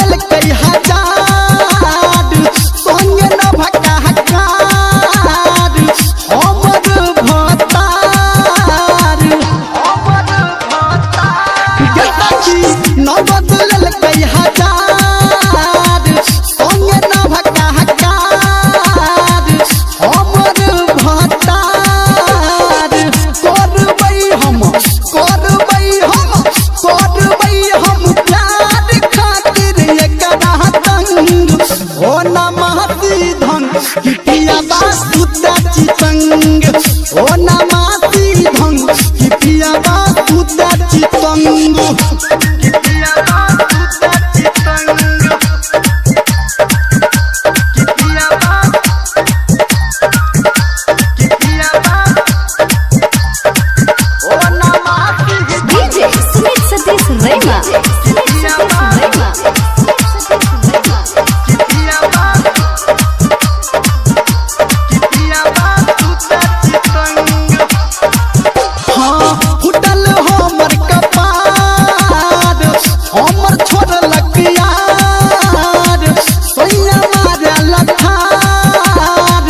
लेल कई हजार संगे न भका हकार हमर भतार गताची नगद लेल कई हजार संगे न भका हकार हमर भतार करबै हम प्यार खातिर एकरा तंग ओ नमासी धन कि पिया बासु दाची तंग ओ नमासी धन कि पिया बासु दाची तंग कि पिया बासु दाची तंग कि पिया ओ नमासी DJ Sumit Satish Rema. फुटल हमर कपार हमर छोड़लक यार सोइया मारे लठार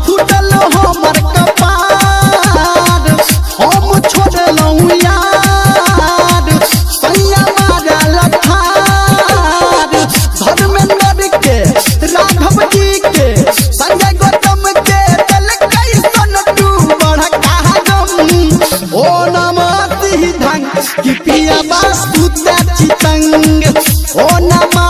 फुटल हमर कपार हम छोड़लहुँ यार सोइया मारे लठार धर्मेंद्र के राघव जी के संजय गौतम के ओ नमासी धन कि पिया बासु दाची तंग ओ नमा